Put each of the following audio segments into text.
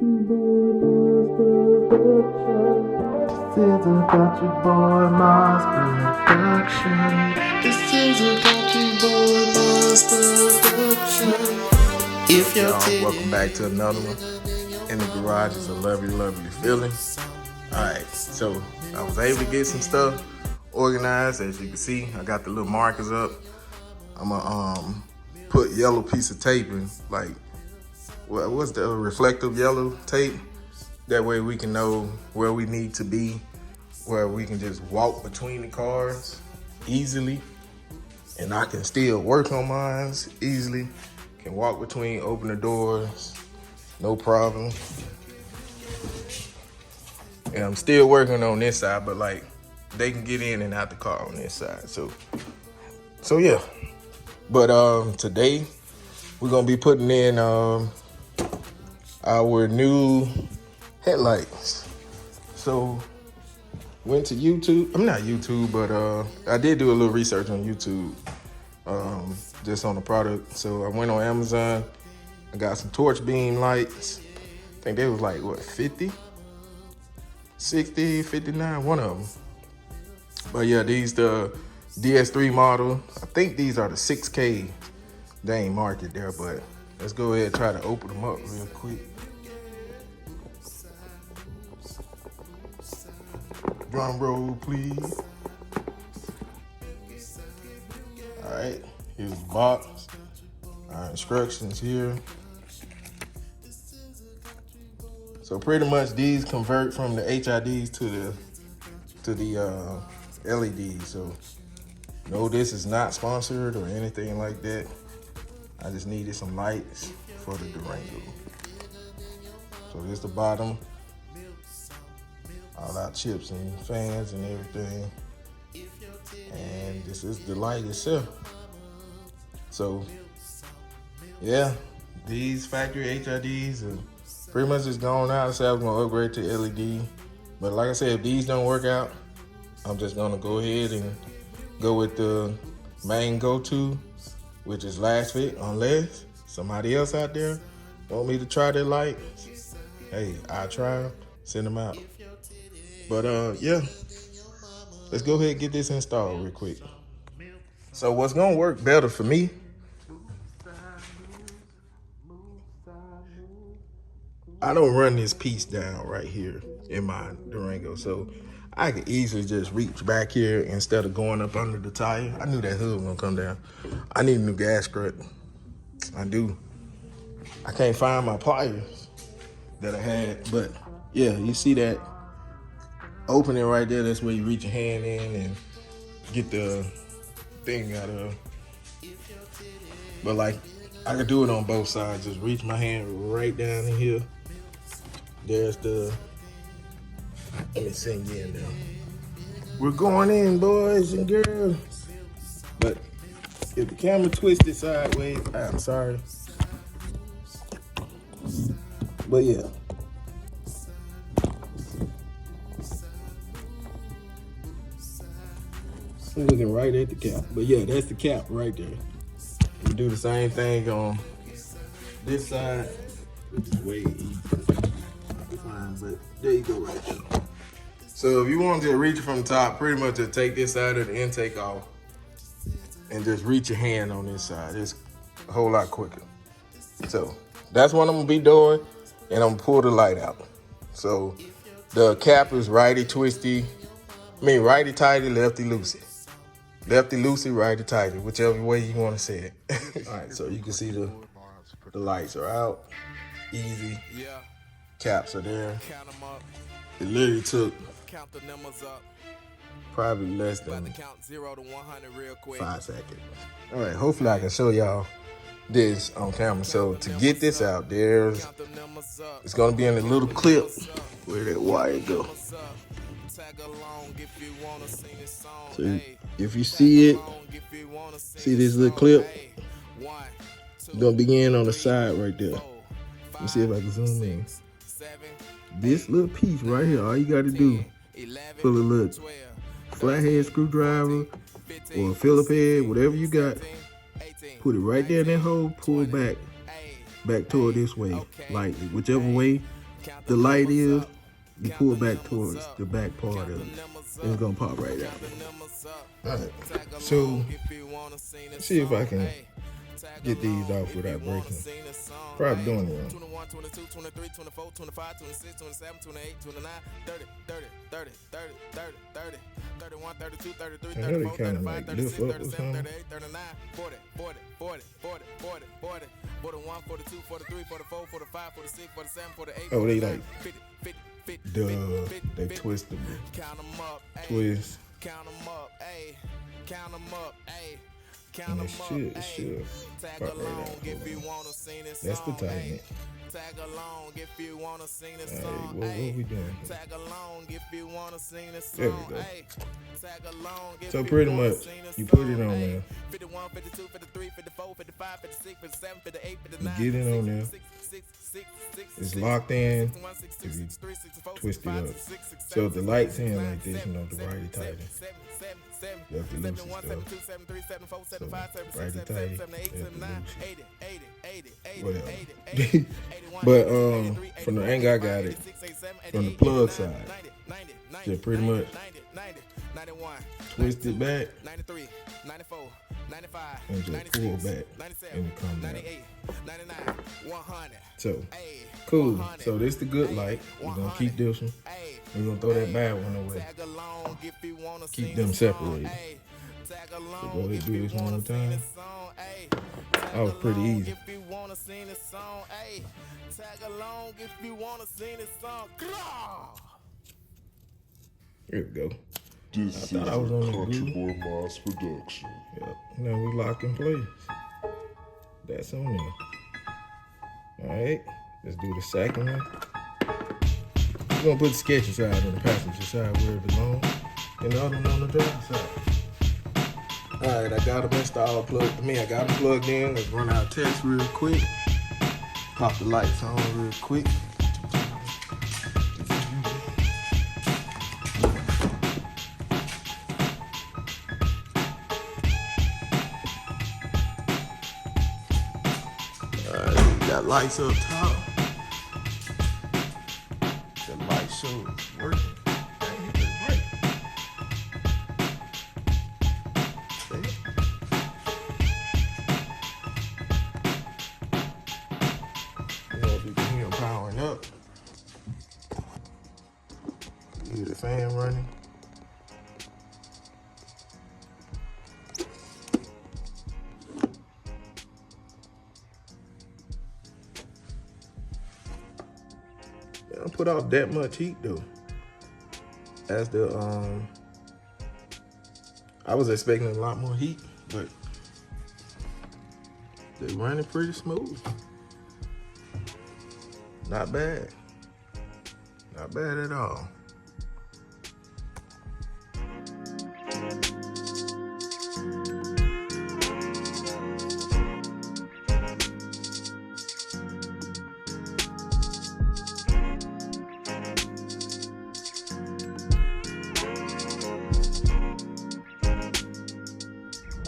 If y'all, welcome back to another one. In the garage is a lovely, lovely feeling. Alright, so I was able to get some stuff organized. As you can see, I got the little markers up. I'm gonna put yellow piece of tape in, like, what's the reflective yellow tape? That way we can know where we need to be, where we can just walk between the cars easily. And I can still work on mine easily. Can walk between, open the doors, no problem. And I'm still working on this side, but like they can get in and out the car on this side. So yeah. But today we're gonna be putting in our new headlights. So went to YouTube. I'm not YouTube, but I did do a little research on YouTube. Just on the product. So I went on Amazon. I got some torch beam lights. I think they was like, what, 50? 60, 59, one of them. But yeah, these the DS3 model. I think these are the 6K. They ain't marked it there, but let's go ahead and try to open them up real quick. Drum roll, please. All right. Here's the box. Our instructions here. So pretty much these convert from the HIDs to the LEDs. So no, this is not sponsored or anything like that. I just needed some lights for the Durango. So here's the bottom. All our chips and fans and everything. And this is the light itself. So, yeah, these factory HIDs are pretty much just gone out. So I was gonna upgrade to LED. But like I said, if these don't work out, I'm just gonna go ahead and go with the main go-to, which is last fit, unless somebody else out there want me to try their lights. Hey, I'll try them, send them out. But yeah, let's go ahead and get this installed real quick. So what's gonna work better for me, I don't run this piece down right here in my Durango, so I can easily just reach back here instead of going up under the tire. I knew that hood was gonna come down. I need a new gas strut. I do. I can't find my pliers that I had, but yeah, you see that opening right there? That's where you reach your hand in and get the thing out of. But like, I could do it on both sides. Just reach my hand right down in here. There's the, let me sing in now. We're going in, boys and girls. But if the camera twisted sideways, I'm sorry. But yeah. I'm looking right at the cap. But yeah, that's the cap right there. We do the same thing on this side, which is way easier. But there you go right there. So if you want to reach it from the top, pretty much just take this side of the intake off and just reach your hand on this side. It's a whole lot quicker. So that's what I'm gonna be doing, and I'm gonna pull the light out. So the cap is righty tighty, lefty loosey. Lefty loosey, righty tighty, whichever way you want to say it. All right, so you can see the lights are out, easy. Caps are there. It literally took probably less than 5 seconds. All right, hopefully I can show y'all this on camera. So to get this out, it's gonna be in a little clip where that wire go. So if you see it, see this little clip, it's gonna begin on the side right there. Let me see if I can zoom in. This little piece right here, all you gotta do, pull a little flathead screwdriver or a Phillip head, whatever you got, put it right there in that hole, pull back toward this way, lightly, whichever way the light is, you pull back towards the back part of it. And it's gonna pop right out. Alright, so let's see if I can get these off without breaking. Probably doing it wrong. 21, 22, 23, 24, 25, 26, 27, 28, 29, 30, 30, 30, 30, 30, 30, 31, 32, 33, 34, 35, 36, 37, 38, 39, 40, 40, 40, 40, 40, 40, 41, 42, 43, 44, 45, 46, 47, 48, Oh, they like 50, 50, 50, duh, they twist them. count them up, Twist. count them up, ayy, count them up, ayy. And it should Tag pop right along out. if you wanna sing this That's the song. tightness. Tag along if you wanna sing this Alright, song. what we doing? Tag along if you wanna sing this song. There we go. Tag along if So you pretty wanna much, sing this you put it song. on there. 51, 52, 53, 54, 55, 56, 57, 58, You 59. get it on there. It's locked in. If you twist it up. So if the light's in like this, you know, the righty tighty. You have to loosen stuff. So righty tighty, you have to loosen. Whatever. But from the angle I got it, from the plug side, just pretty much twist it back and just pull back and it come down. So cool. So this the good light. We're gonna keep this one. We're gonna throw that bad one away. Keep them separated. So go ahead and do this one more time. That was pretty easy. Here we go. This is a thought I was on the CountryBoyModz production. Yep. Now we locked in place. That's on there. Alright. Let's do the second one. We're gonna put the sketchy side on the passenger side where it belongs. And the other one on the driver's side. Alright, I got them installed, I got them plugged in. Let's run our test real quick. Pop the lights on real quick. Alright, we got lights up top. The light show is working. Dang, it is bright. See? You know, if you can hear them powering up. You hear the fan running. They don't put off that much heat though. As the I was expecting a lot more heat, but they running pretty smooth. Not bad. Not bad at all.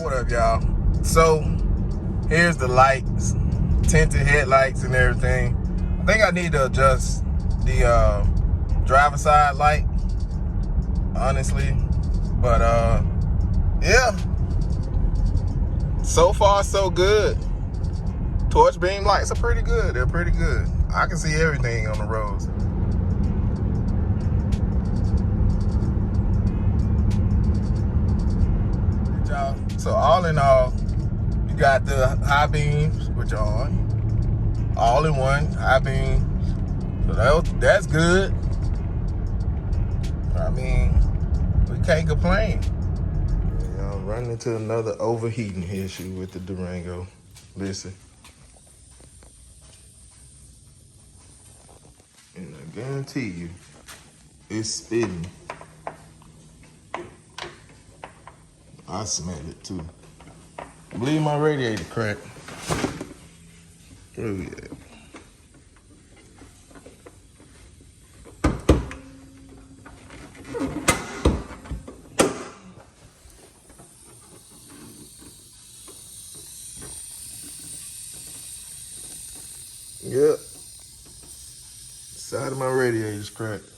What up, y'all? So here's the lights, tinted headlights and everything. I think I need to adjust the driver side light, honestly. But yeah, so far so good. Torch beam lights are pretty good. They're pretty good. I can see everything on the roads. So all in all, you got the high beams, which are on, all in one high beam. So that's good. I mean, we can't complain. I'm running into another overheating issue with the Durango. Listen. And I guarantee you, it's spitting. I smell it too. I believe my radiator cracked. Oh yeah. Yep. Side of my radiator's cracked.